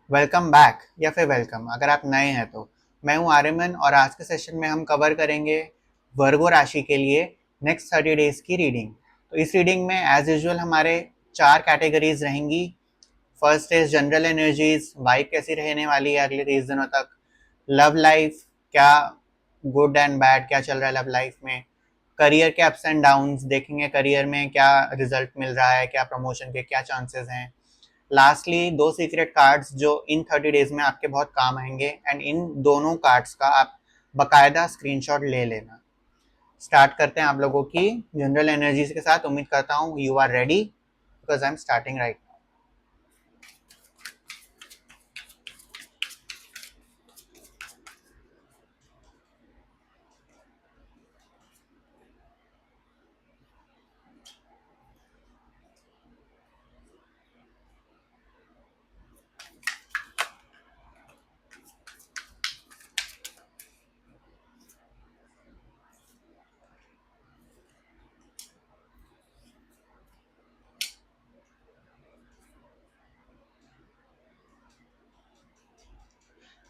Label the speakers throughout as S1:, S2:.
S1: Welcome back या फिर welcome अगर आप नए हैं तो। मैं हूं आर्यमन और आज के सेशन में हम कवर करेंगे वर्गो राशि के लिए नेक्स्ट 30 डेज की रीडिंग। तो इस रीडिंग में एज यूजुअल हमारे 4 कैटेगरीज रहेंगी। First is general energies, vibe कैसी रहने वाली है अगले 30 दिनों तक। लव लाइफ, क्या गुड एंड बैड क्या चल रहा है लव लाइफ में। करियर के अप्स एंड डाउन्स देखेंगे, करियर में क्या रिजल्ट मिल रहा है, क्या प्रमोशन के क्या चांसेस हैं। लास्टली 2 सीक्रेट कार्ड्स जो इन 30 डेज में आपके बहुत काम आएंगे एंड इन दोनों कार्ड्स का आप बकायदा स्क्रीनशॉट ले लेना। स्टार्ट करते हैं आप लोगों की जनरल एनर्जीज के साथ। उम्मीद करता हूँ you are ready because I am starting right.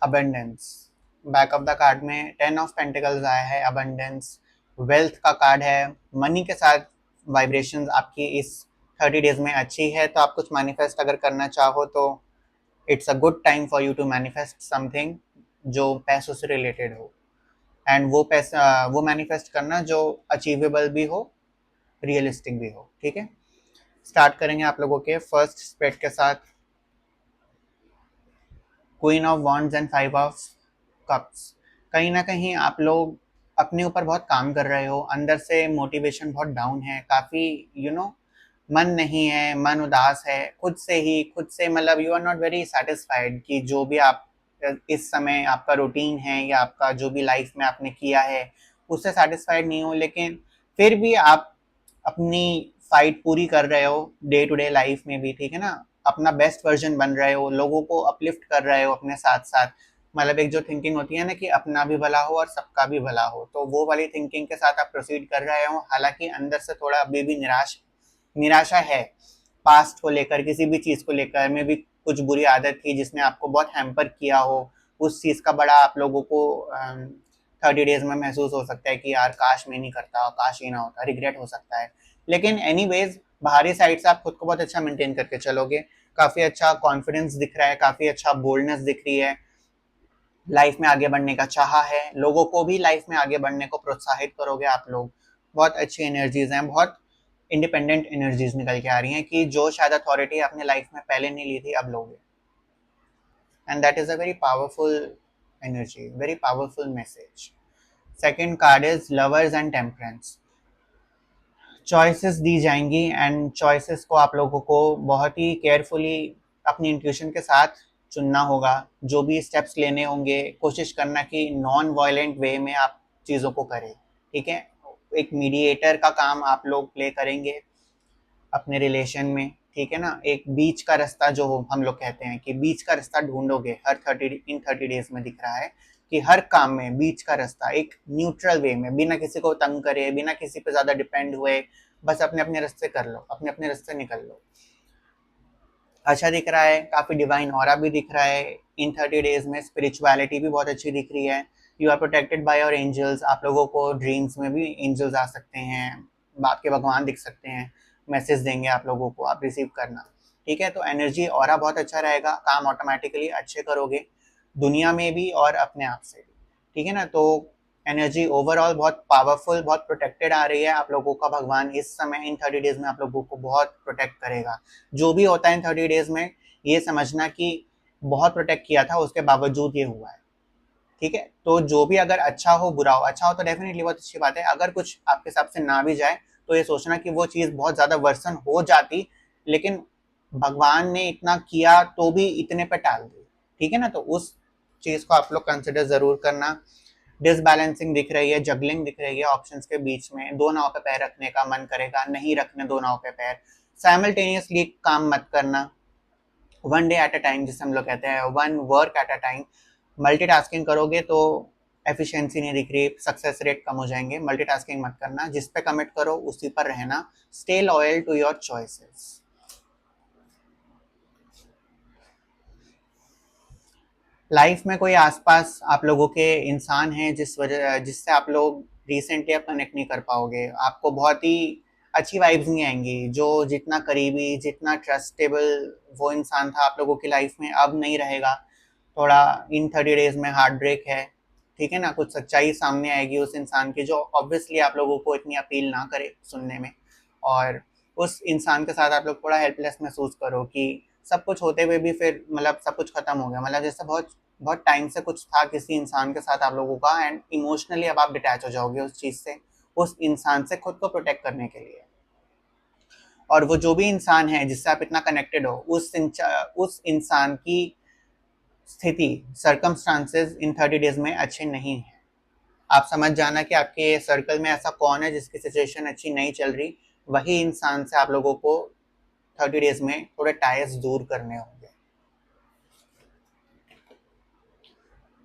S1: Abundance, back of the card में 10 ऑफ पेंटिकल्स आया है। अबंडेंस वेल्थ का कार्ड है। मनी के साथ वाइब्रेशंस आपकी इस 30 डेज में अच्छी है, तो आप कुछ मैनिफेस्ट अगर करना चाहो तो it's a good time for you to manifest something जो पैसों से रिलेटेड हो। एंड वो पैसा वो मैनिफेस्ट करना जो अचीवेबल भी हो, रियलिस्टिक भी हो। ठीक है, स्टार्ट करेंगे आप लोगों के फर्स्ट स्प्रेड के साथ। Queen of wands and 5 of cups. कहीं ना कहीं आप लोग अपने ऊपर बहुत काम कर रहे हो, अंदर से मोटिवेशन बहुत डाउन है, काफ़ी मन नहीं है, मन उदास है खुद से ही, खुद से मतलब you are not very satisfied कि जो भी आप इस समय आपका रूटीन है या आपका जो भी लाइफ में आपने किया है उससे सेटिस्फाइड नहीं हो। लेकिन फिर भी आप अपनी फाइट पूरी कर रहे हो डे टू डे लाइफ में भी। ठीक है ना, अपना बेस्ट वर्जन बन रहे हो, लोगों को अपलिफ्ट कर रहे हो अपने साथ साथ। मतलब एक जो थिंकिंग होती है ना कि अपना भी भला हो और सबका भी भला हो, तो वो वाली थिंकिंग के साथ आप प्रोसीड कर रहे हो। हालांकि अंदर से थोड़ा अभी भी निराशा है पास्ट को लेकर, किसी भी चीज़ को लेकर में भी कुछ बुरी आदत थी जिसने आपको बहुत हैम्पर किया हो, उस चीज़ का बड़ा आप लोगों को 30 डेज में महसूस हो सकता है कि यार काश मैं नहीं करता, काश ये ना होता, रिग्रेट हो सकता है। लेकिन एनीवेज बाहरी साइड से आप खुद को बहुत अच्छा मेंटेन करके चलोगे। काफ़ी अच्छा कॉन्फिडेंस दिख रहा है, काफ़ी अच्छा बोल्डनेस दिख रही है, लाइफ में आगे बढ़ने का चाह है, लोगों को भी लाइफ में आगे बढ़ने को प्रोत्साहित करोगे आप लोग। बहुत अच्छी एनर्जीज हैं, बहुत इंडिपेंडेंट एनर्जीज निकल के आ रही हैं कि जो शायद अथॉरिटी आपने लाइफ में पहले नहीं ली थी अब लोगे। And that is a very powerful energy, very powerful message. Second card is lovers and temperance. Choices दी जाएंगी एंड चॉइसेस को आप लोगों को बहुत ही केयरफुली अपनी इंट्यूशन के साथ चुनना होगा। जो भी स्टेप्स लेने होंगे कोशिश करना कि नॉन वायलेंट वे में आप चीज़ों को करें। ठीक है, एक मीडिएटर का काम आप लोग प्ले करेंगे अपने रिलेशन में। ठीक है ना, एक बीच का रास्ता जो हम लोग कहते हैं कि बीच का रास्ता ढूंढोगे हर 30 डेज में। दिख रहा है कि हर काम में बीच का रास्ता, एक न्यूट्रल वे में, बिना किसी को तंग करे, बिना किसी पे ज़्यादा डिपेंड हुए, बस अपने अपने रास्ते कर लो, अपने अपने रास्ते निकल लो। अच्छा दिख रहा है, काफ़ी डिवाइन ऑरा भी दिख रहा है इन 30 डेज में। स्पिरिचुअलिटी भी बहुत अच्छी दिख रही है। You are protected by your angels. आप लोगों को ड्रीम्स में भी एंजल्स आ सकते हैं, बाप के भगवान दिख सकते हैं, मैसेज देंगे आप लोगों को, आप रिसीव करना। ठीक है, तो एनर्जी ऑरा बहुत अच्छा रहेगा, काम ऑटोमेटिकली अच्छे करोगे दुनिया में भी और अपने आप से भी। ठीक है ना, तो एनर्जी ओवरऑल बहुत पावरफुल, बहुत प्रोटेक्टेड आ रही है आप लोगों का। भगवान इस समय इन 30 डेज में आप लोगों को बहुत प्रोटेक्ट करेगा। जो भी होता है इन 30 डेज में ये समझना कि बहुत प्रोटेक्ट किया था, उसके बावजूद ये हुआ है। ठीक है, तो जो भी अगर अच्छा हो बुरा हो, अच्छा हो तो डेफिनेटली बहुत अच्छी बात है, अगर कुछ आपके हिसाब से ना भी जाए तो ये सोचना कि वो चीज़ बहुत ज़्यादा वर्सन हो जाती, लेकिन भगवान ने इतना किया तो भी इतने पे टाल दी। ठीक है ना, तो उस चीज़ को आप लोग कंसिडर ज़रूर करना। डिसबैलेंसिंग दिख रही है, जगलिंग दिख रही है ऑप्शंस के बीच में। दो नाव पे पैर रखने का मन करेगा, नहीं रखने दो नाव पे पैर। साइमल्टेनियसली काम मत करना, one day at a time जिसे हम लोग कहते हैं, one work at a time. Multitasking करोगे तो एफिशिएंसी नहीं दिख रही, सक्सेस रेट कम हो जाएंगे। मल्टीटास्किंग मत करना, जिस पे कमिट करो उसी पर रहना। Stay loyal to your choices. Life में कोई आसपास आप लोगों के इंसान हैं जिससे आप लोग रिसेंटली अब कनेक्ट नहीं कर पाओगे, आपको बहुत ही अच्छी वाइब्स नहीं आएंगी। जो जितना करीबी, जितना ट्रस्टेबल वो इंसान था आप लोगों की लाइफ में, अब नहीं रहेगा। थोड़ा इन 30 डेज में हार्ट ब्रेक है, ठीक है ना। कुछ सच्चाई सामने आएगी उस इंसान की, जो ऑब्वियसली आप लोगों को इतनी अपील ना करे सुनने में। और उस इंसान के साथ आप लोग थोड़ा हेल्पलेस महसूस करो कि सब कुछ होते हुए भी फिर मतलब सब कुछ खत्म हो गया, मतलब जैसे बहुत बहुत टाइम से कुछ था किसी इंसान के साथ आप लोगों का, एंड इमोशनली अब आप डिटैच हो जाओगे उस चीज़ से, उस इंसान से खुद को प्रोटेक्ट करने के लिए। और वो जो भी इंसान है जिससे आप इतना कनेक्टेड हो, उस इंसान की स्थिति, सर्कमस्टांसेस इन 30 डेज में अच्छे नहीं है। आप समझ जाना कि आपके सर्कल में ऐसा कौन है जिसकी सिचुएशन अच्छी नहीं चल रही, वही इंसान से आप लोगों को 30 डेज में थोड़े टायर्स दूर करने होंगे।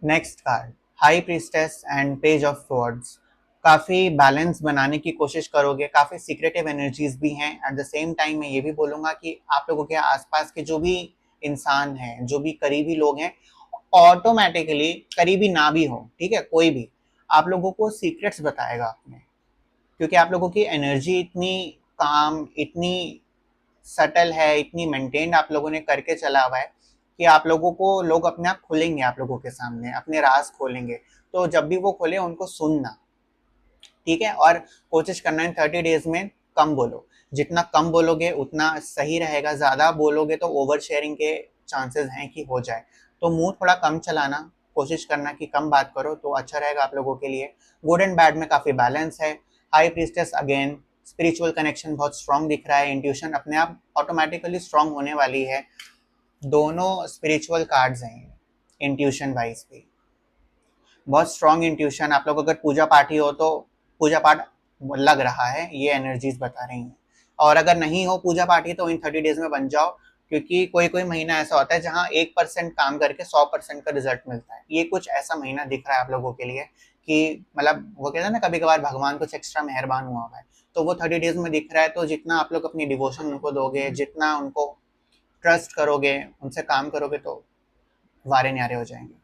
S1: Next card, high priestess and page of swords. काफ़ी बैलेंस बनाने की कोशिश करोगे, काफ़ी सीक्रेटिव एनर्जीज भी हैं। एट द सेम टाइम मैं ये भी बोलूँगा कि आप लोगों के आसपास के जो भी इंसान हैं, जो भी करीबी लोग हैं, ऑटोमेटिकली, करीबी ना भी हो, ठीक है, कोई भी आप लोगों को सीक्रेट्स बताएगा अपने, क्योंकि आप लोगों की एनर्जी इतनी काम, इतनी सटल है, इतनी मेंटेन आप लोगों ने करके चला हुआ है कि आप लोगों को लोग अपने आप खुलेंगे, आप लोगों के सामने अपने राज खोलेंगे। तो जब भी वो खोले उनको सुनना, ठीक है। और कोशिश करना इन 30 डेज में कम बोलो, जितना कम बोलोगे उतना सही रहेगा। ज़्यादा बोलोगे तो ओवर शेयरिंग के चांसेस हैं कि हो जाए। तो मुंह थोड़ा कम चलाना, कोशिश करना कि कम बात करो तो अच्छा रहेगा आप लोगों के लिए। गुड एंड बैड में काफ़ी बैलेंस है। High priestess again, spiritual connection बहुत स्ट्रांग दिख रहा है, इंट्यूशन अपने आप ऑटोमेटिकली स्ट्रांग होने वाली है। दोनों स्पिरिचुअल कार्ड्स हैं, इंट्यूशन वाइज भी बहुत स्ट्रांग इंट्यूशन। आप लोग अगर पूजा पाठी हो तो पूजा पाठ लग रहा है, ये एनर्जीज बता रही हैं। और अगर नहीं हो पूजा पाठी तो इन 30 डेज में बन जाओ, क्योंकि कोई कोई महीना ऐसा होता है जहाँ 1% काम करके 100% का रिजल्ट मिलता है। ये कुछ ऐसा महीना दिख रहा है आप लोगों के लिए कि मतलब वो कहते हैं ना, कभी कभार भगवान कुछ एक्स्ट्रा मेहरबान हुआ है, तो वो 30 डेज में दिख रहा है। तो जितना आप लोग अपनी डिवोशन उनको दोगे, जितना उनको ट्रस्ट करोगे, उनसे काम करोगे, तो वारे न्यारे हो जाएंगे।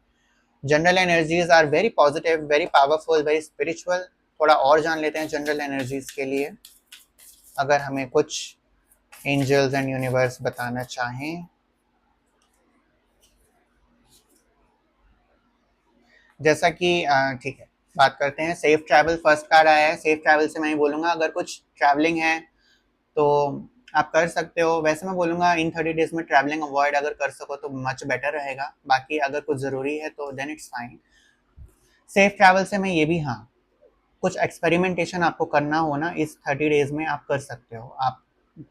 S1: General energies are very positive, very powerful, very spiritual. थोड़ा और जान लेते हैं जनरल एनर्जीज के लिए, अगर हमें कुछ एंजल्स एंड यूनिवर्स बताना चाहें। जैसा कि ठीक है, बात करते हैं। सेफ ट्रैवल फर्स्ट कार्ड आया है। सेफ ट्रैवल से मैं बोलूँगा अगर कुछ ट्रैवलिंग है तो आप कर सकते हो। वैसे मैं बोलूँगा इन 30 डेज में ट्रैवलिंग अवॉइड अगर कर सको तो मच बेटर रहेगा। बाकी अगर कुछ ज़रूरी है तो then it's fine. Safe travel से मैं ये भी, हाँ, कुछ एक्सपेरिमेंटेशन आपको करना हो ना इस 30 डेज में आप कर सकते हो। आप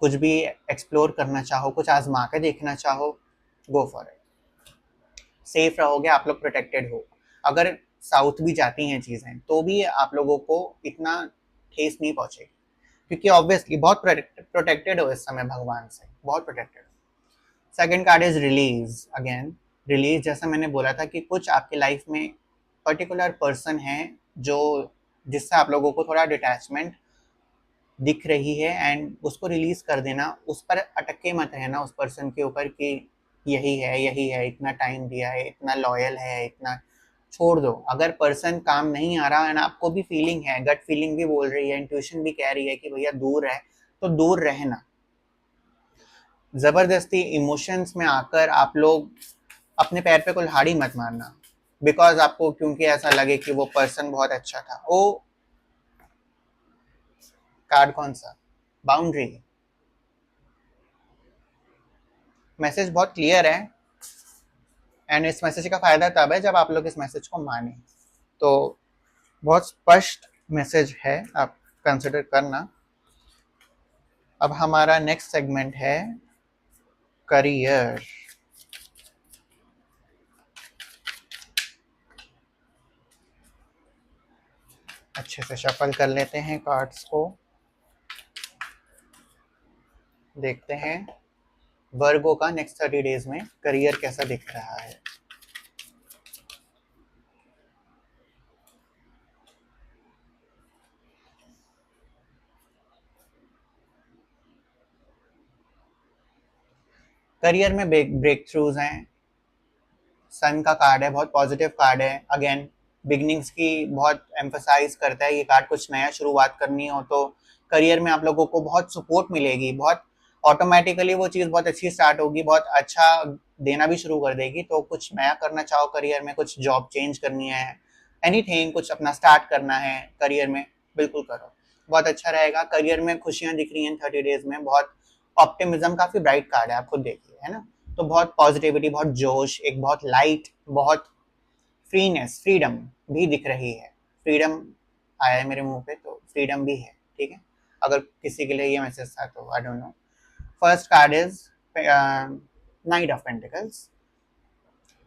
S1: कुछ भी एक्सप्लोर करना चाहो, कुछ आजमा के देखना चाहो, गो फॉर इट। सेफ रहोगे, आप लोग प्रोटेक्टेड हो। अगर साउथ भी जाती हैं चीज़ें तो भी आप लोगों को इतना ठेस नहीं पहुंचेगी, क्योंकि ऑब्वियसली बहुत प्रोटेक्टेड हो इस समय भगवान से, बहुत प्रोटेक्टेड हो। Second card is release again. Release, जैसा मैंने बोला था कि कुछ आपकी लाइफ में पर्टिकुलर पर्सन है जो जिससे आप लोगों को थोड़ा डिटैचमेंट दिख रही है, एंड उसको रिलीज कर देना। उस पर अटके मत रहना उस पर्सन के ऊपर कि यही है, इतना टाइम दिया है, इतना लॉयल है, इतना। छोड़ दो। अगर पर्सन काम नहीं आ रहा एंड आपको भी फीलिंग है, गट फीलिंग भी बोल रही है, इंट्यूशन भी कह रही है कि भैया दूर है, तो दूर रहना। जबरदस्ती इमोशंस में आकर आप लोग अपने पैर पे कुल्हाड़ी मत मारना, बिकॉज आपको क्योंकि ऐसा लगे कि वो पर्सन बहुत अच्छा था। वो कार्ड कौन सा, बाउंड्री। मैसेज बहुत क्लियर है, एंड इस मैसेज का फायदा तब है जब आप लोग इस मैसेज को माने। तो बहुत स्पष्ट मैसेज है, आप कंसिडर करना। अब हमारा नेक्स्ट सेगमेंट है करियर। अच्छे से शफल कर लेते हैं कार्ड्स को, देखते हैं वर्गो का नेक्स्ट 30 डेज में करियर कैसा दिख रहा है। करियर में ब्रेक थ्रूज हैं, सन का कार्ड है, बहुत पॉजिटिव कार्ड है। अगेन बिगनिंग्स की बहुत एम्फसाइज करता है ये कार्ड। कुछ नया शुरुआत करनी हो तो करियर में आप लोगों को बहुत सपोर्ट मिलेगी, बहुत ऑटोमेटिकली वो चीज़ बहुत अच्छी स्टार्ट होगी, बहुत अच्छा देना भी शुरू कर देगी। तो कुछ नया करना चाहो करियर में, कुछ जॉब चेंज करनी है, एनीथिंग, कुछ अपना स्टार्ट करना है करियर में, बिल्कुल करो, बहुत अच्छा रहेगा। करियर में खुशियां दिख रही हैं 30 डेज में, बहुत ऑप्टिमिज्म, काफी ब्राइट कार्ड है, आप खुद देखिए, है ना। तो बहुत पॉजिटिविटी, बहुत जोश, एक बहुत लाइट, बहुत फ्रीनेस, फ्रीडम भी दिख रही है। फ्रीडम आया है मेरे मुंह पे तो फ्रीडम भी है, ठीक है। अगर किसी के लिए ये मैसेज था तो I don't know. First card is night of pentacles.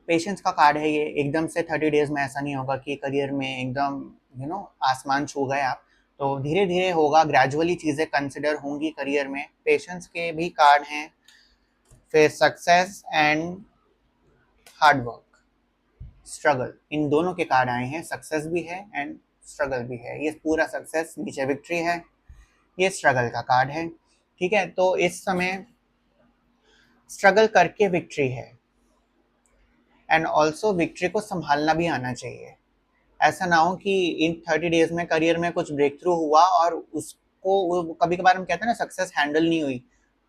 S1: Patience का कार्ड है ये। एकदम से 30 डेज में ऐसा नहीं होगा कि करियर में एकदम आसमान छू गए आप। तो धीरे धीरे होगा, ग्रेजुअली चीज़ें कंसिडर होंगी करियर में। पेशेंस के भी कार्ड हैं। फिर success and hard work, struggle, इन दोनों के कार्ड आए हैं। सक्सेस भी है एंड स्ट्रगल भी है। ये पूरा सक्सेस, नीचे विक्ट्री है, ये स्ट्रगल का कार्ड है, ठीक है। तो इस समय स्ट्रगल करके विक्ट्री है, एंड ऑल्सो विक्ट्री को संभालना भी आना चाहिए। ऐसा ना हो कि इन 30 डेज में करियर में कुछ ब्रेक थ्रू हुआ और उसको, कभी कभार हम कहते हैं ना सक्सेस हैंडल नहीं हुई,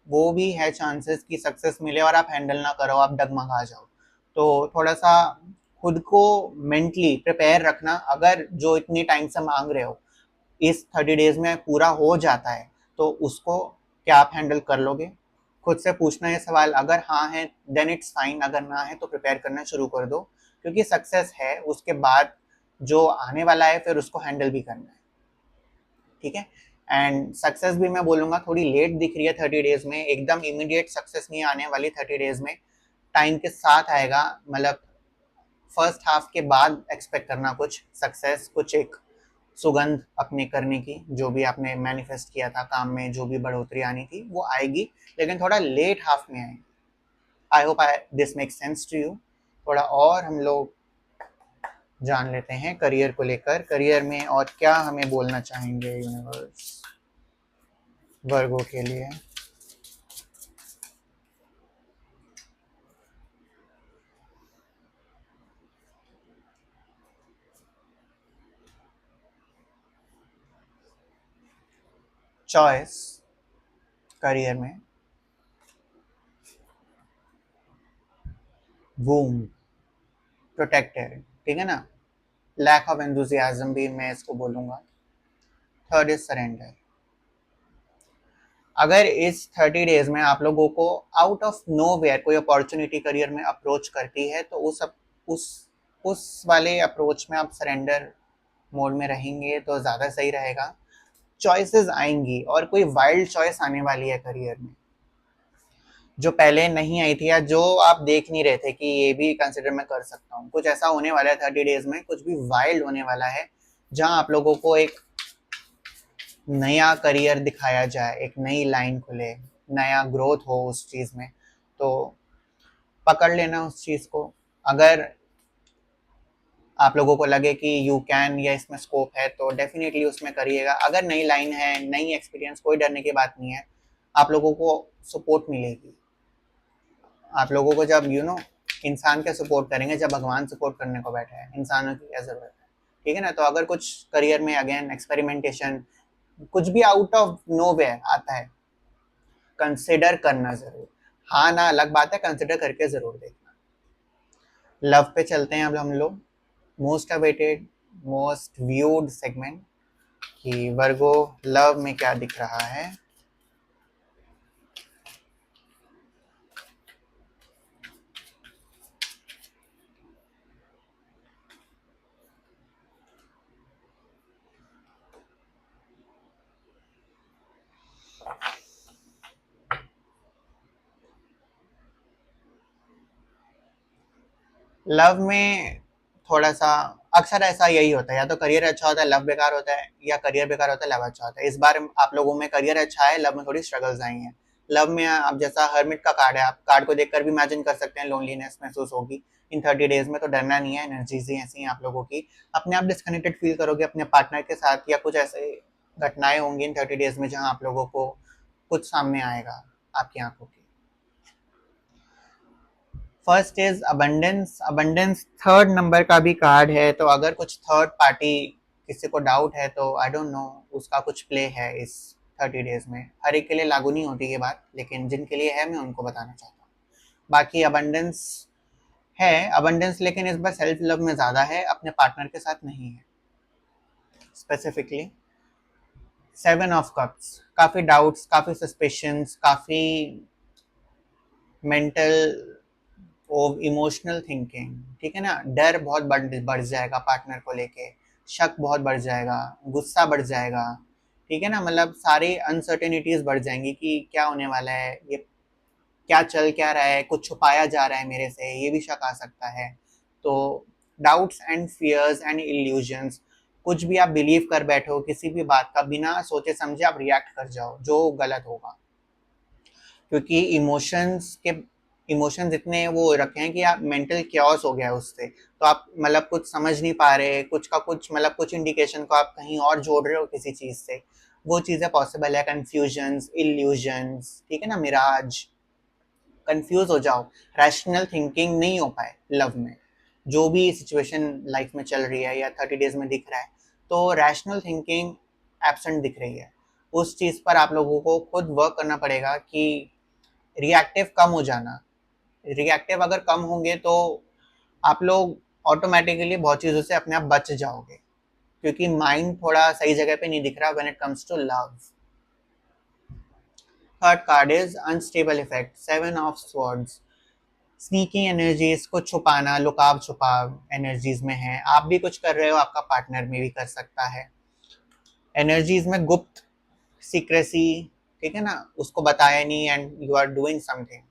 S1: वो भी है चांसेस कि सक्सेस मिले और आप हैंडल ना करो, आप डगमगा जाओ। तो थोड़ा सा खुद को मेंटली प्रिपेयर रखना। अगर जो इतनी टाइम से मांग रहे हो इस 30 डेज में पूरा हो जाता है तो उसको क्या आप हैंडल कर लोगे? खुद से पूछना ये सवाल। अगर हाँ है देन इट्स फाइन, अगर ना है तो प्रिपेयर करना शुरू कर दो, क्योंकि सक्सेस है, उसके बाद जो आने वाला है फिर उसको हैंडल भी करना है, ठीक है। एंड सक्सेस भी मैं बोलूँगा थोड़ी लेट दिख रही है 30 डेज में, एकदम इमीडिएट सक्सेस नहीं आने वाली 30 डेज में, टाइम के साथ आएगा। मतलब फर्स्ट हाफ के बाद एक्सपेक्ट करना कुछ सक्सेस, कुछ एक सुगंध अपने करने की, जो भी आपने मैनिफेस्ट किया था काम में, जो भी बढ़ोतरी आनी थी वो आएगी, लेकिन थोड़ा लेट हाफ में आएगी। I hope this make sense to you. थोड़ा और हम लोग जान लेते हैं करियर को लेकर, करियर में और क्या हमें बोलना चाहेंगे यूनिवर्स वर्गो के लिए। चॉइस करियर में, वूम, प्रोटेक्टेड, ठीक है ना। लैक ऑफ एंथुजियाज्म भी मैं इसको बोलूंगा। Third is surrender. अगर इस 30 डेज में आप लोगों को आउट ऑफ नो वेयर कोई अपॉर्चुनिटी करियर में अप्रोच करती है तो उस उस वाले अप्रोच में आप सरेंडर मोड में रहेंगे तो ज़्यादा सही रहेगा। चॉइसेस आएंगी और कोई वाइल्ड चॉइस आने वाली है करियर में, जो पहले नहीं आई थी या जो आप देख नहीं रहे थे कि ये भी कंसिडर मैं कर सकता हूँ। कुछ ऐसा होने वाला है 30 डेज में, कुछ भी वाइल्ड होने वाला है, जहाँ आप लोगों को एक नया करियर दिखाया जाए, एक नई लाइन खुले, नया ग्रोथ हो उस चीज़ में। तो पकड़ लेना उस चीज़ को। अगर आप लोगों को लगे कि यू कैन या इसमें स्कोप है तो डेफिनेटली उसमें करिएगा। अगर नई लाइन है, नई एक्सपीरियंस, कोई डरने की बात नहीं है, आप लोगों को सपोर्ट मिलेगी। आप लोगों को जब इंसान के सपोर्ट करेंगे, जब भगवान सपोर्ट करने को बैठे हैं, इंसानों की क्या ज़रूरत है, ठीक है ना। तो अगर कुछ करियर में अगेन एक्सपेरिमेंटेशन, कुछ भी आउट ऑफ नो वेयर आता है, कंसिडर करना ज़रूर। हाँ ना अलग बात है, कंसिडर करके ज़रूर देखना। लव पे चलते हैं अब हम लोग। Most awaited, most viewed segment, कि वर्गो लव में क्या दिख रहा है। लव में थोड़ा सा अक्सर ऐसा यही होता है, या तो करियर अच्छा होता है लव बेकार होता है, या करियर बेकार होता है लव अच्छा होता है। इस बार आप लोगों में करियर अच्छा है, लव में थोड़ी स्ट्रगल्स आई हैं। लव में आप जैसा हर्मिट का कार्ड है, आप कार्ड को देखकर भी इमेजिन कर सकते हैं लोनलीनेस महसूस होगी इन 30 डेज में। तो डरना नहीं है, एनर्जीज ही ऐसी हैं आप लोगों की। अपने आप डिस्कनेक्टेड फील करोगे अपने पार्टनर के साथ, या कुछ ऐसे घटनाएं होंगी इन 30 डेज में जहाँ आप लोगों को कुछ सामने आएगा आपकी आंखों की। First is abundance. Abundance third number का भी कार्ड है, तो अगर कुछ थर्ड पार्टी किसी को डाउट है तो आई डोंट नो उसका कुछ प्ले है इस 30 डेज में। हर एक के लिए लागू नहीं होती ये बात, लेकिन जिनके लिए है मैं उनको बताना चाहता हूँ। बाकी अबंडेंस है, अबंडेंस लेकिन इस बार सेल्फ लव में ज़्यादा है, अपने पार्टनर के साथ नहीं है स्पेसिफिकली। 7 ऑफ कप्स, काफ़ी डाउट्स, काफ़ी सस्पिशंस, काफ़ी मेंटल और इमोशनल थिंकिंग, ठीक है ना। डर बहुत बढ़ जाएगा पार्टनर को लेके, शक बहुत बढ़ जाएगा, गुस्सा बढ़ जाएगा, ठीक है ना। मतलब सारी अनसर्टेनिटीज बढ़ जाएंगी कि क्या होने वाला है, ये क्या चल क्या रहा है, कुछ छुपाया जा रहा है मेरे से, ये भी शक आ सकता है। तो doubts and fears and illusions, कुछ भी आप बिलीव कर बैठो किसी भी बात का, बिना सोचे समझे आप रिएक्ट कर जाओ, जो गलत होगा। क्योंकि इमोशंस इतने वो रखे हैं कि आप मेंटल क्योस हो गया है उससे, तो आप मतलब कुछ समझ नहीं पा रहे, कुछ का कुछ मतलब कुछ इंडिकेशन को आप कहीं और जोड़ रहे हो किसी चीज से, वो चीजें पॉसिबल है। कंफ्यूजन्स, इल्यूजन्स, ठीक है ना, मिराज, कंफ्यूज हो जाओ, रैशनल थिंकिंग नहीं हो पाए लव में। जो भी सिचुएशन लाइफ में चल रही है या 30 डेज में दिख रहा है, तो रैशनल थिंकिंग एब्सेंट दिख रही है। उस चीज़ पर आप लोगों को खुद वर्क करना पड़ेगा कि रिएक्टिव कम हो जाना। रिएक्टिव अगर कम होंगे तो आप लोग ऑटोमेटिकली बहुत चीज़ों से अपने आप बच जाओगे, क्योंकि माइंड थोड़ा सही जगह पे नहीं दिख रहा when it comes to love. Third card is unstable effect, 7 of swords. Sneaking energies को छुपाना, लुकाव छुपाव एनर्जीज में है। आप भी कुछ कर रहे हो, आपका पार्टनर में भी कर सकता है। एनर्जीज में गुप्त, सीक्रेसी, ठीक है ना, उसको बताया नहीं and you are doing something,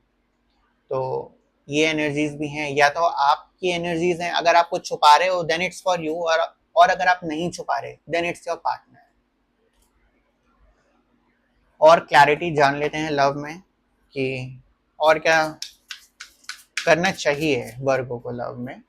S1: तो ये एनर्जीज भी हैं। या तो आपकी एनर्जीज हैं, अगर आप कुछ छुपा रहे हो देन इट्स फॉर यू, और अगर आप नहीं छुपा रहे देन इट्स योर पार्टनर। और क्लैरिटी जान लेते हैं लव में कि और क्या करना चाहिए वर्गों को लव में।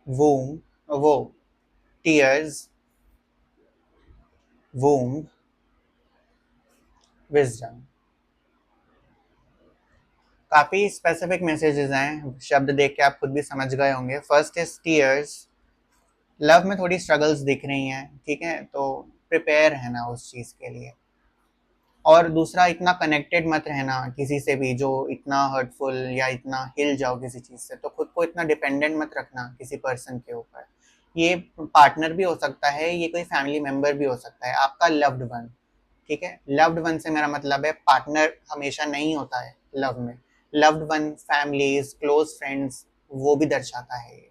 S1: womb, वो टीयर्स, womb, विजडम। काफी स्पेसिफिक मैसेजेस हैं, शब्द देख के आप खुद भी समझ गए होंगे। फर्स्ट इज टीयर्स, लव में थोड़ी स्ट्रगल्स दिख रही हैं, ठीक है, तो प्रिपेयर है ना उस चीज के लिए। और दूसरा, इतना कनेक्टेड मत रहना किसी से भी जो इतना हर्टफुल, या इतना हिल जाओ किसी चीज से, तो खुद को इतना डिपेंडेंट मत रखना किसी पर्सन के ऊपर। ये पार्टनर भी हो सकता है, ये कोई फैमिली मेंबर भी हो सकता है, आपका लव्ड वन, ठीक है। लव्ड वन से मेरा मतलब है पार्टनर हमेशा नहीं होता है लव में। Loved one, families, close friends, वो भी दर्शाता है ये।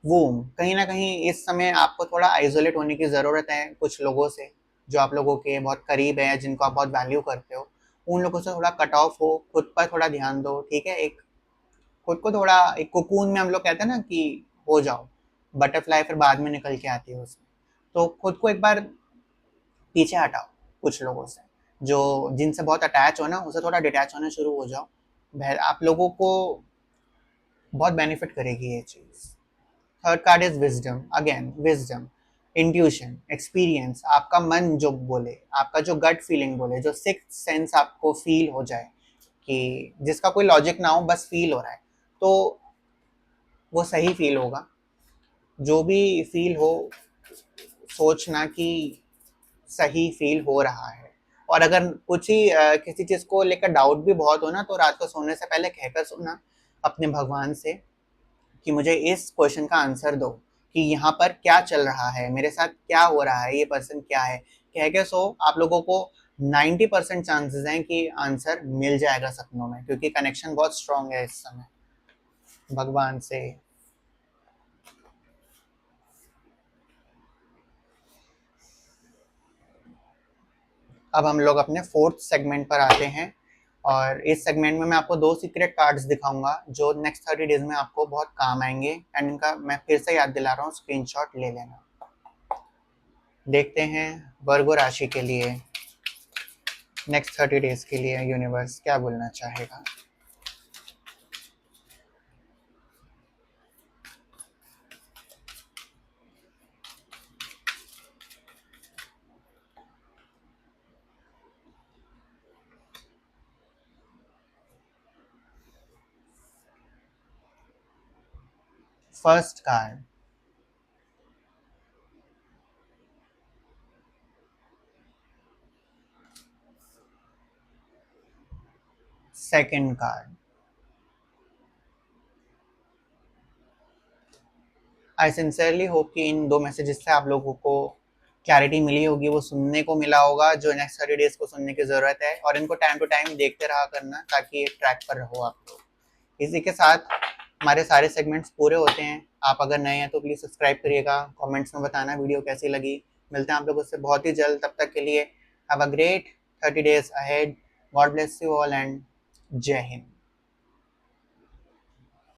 S1: वो कहीं ना कहीं इस समय आपको थोड़ा आइसोलेट होने की ज़रूरत है कुछ लोगों से, जो आप लोगों के बहुत करीब है, जिनको आप बहुत वैल्यू करते हो। उन लोगों से थोड़ा कट ऑफ हो, खुद पर थोड़ा ध्यान दो, ठीक है। एक खुद को थोड़ा, एक कोकून में हम लोग कहते हैं ना कि हो जाओ, बटरफ्लाई फिर बाद में निकल के आती है उसमें। तो खुद को एक बार पीछे हटाओ कुछ लोगों से, जो जिनसे बहुत अटैच हो ना, उसे थोड़ा डिटैच होना शुरू हो जाओ। आप लोगों को बहुत बेनिफिट करेगी ये चीज़। Third card is wisdom, again wisdom, intuition, experience, आपका मन जो बोले, आपका जो गट फीलिंग बोले, जो सिक्स्थ सेंस आपको फील हो जाए, कि जिसका कोई लॉजिक ना हो, बस फील हो रहा है, तो वो सही फील होगा। जो भी फील हो, सोचना कि सही फील हो रहा है। और अगर कुछ ही किसी चीज़ को लेकर डाउट भी बहुत हो ना, तो रात को सोने से पहले कहकर सोना अपने भगवान से कि मुझे इस क्वेश्चन का आंसर दो, कि यहाँ पर क्या चल रहा है, मेरे साथ क्या हो रहा है, ये पर्सन क्या है। कह के सो, आप लोगों को 90% चांसेस हैं कि आंसर मिल जाएगा सपनों में, क्योंकि कनेक्शन बहुत स्ट्रांग है इस समय भगवान से। अब हम लोग अपने फोर्थ सेगमेंट पर आते हैं, और इस सेगमेंट में मैं आपको 2 सीक्रेट कार्ड्स दिखाऊंगा जो नेक्स्ट 30 डेज में आपको बहुत काम आएंगे। एंड इनका मैं फिर से याद दिला रहा हूँ, स्क्रीनशॉट ले लेना। देखते हैं वर्गो राशि के लिए नेक्स्ट 30 डेज के लिए यूनिवर्स क्या बोलना चाहेगा। First card, second card. I sincerely hope कि इन 2 मैसेजेस से आप लोगों को क्लैरिटी मिली होगी, वो सुनने को मिला होगा जो नेक्स्ट 30 डेज को सुनने की ज़रूरत है, और इनको टाइम टू टाइम देखते रहा करना ताकि एक ट्रैक पर रहो आप लोग। इसी के साथ हमारे सारे सेगमेंट्स पूरे होते हैं। आप अगर नए हैं तो प्लीज़ सब्सक्राइब करिएगा, कमेंट्स में बताना वीडियो कैसी लगी। मिलते हैं आप लोगों से बहुत ही जल्द, तब तक के लिए have a great 30 days ahead. God bless you all and जय हिंद।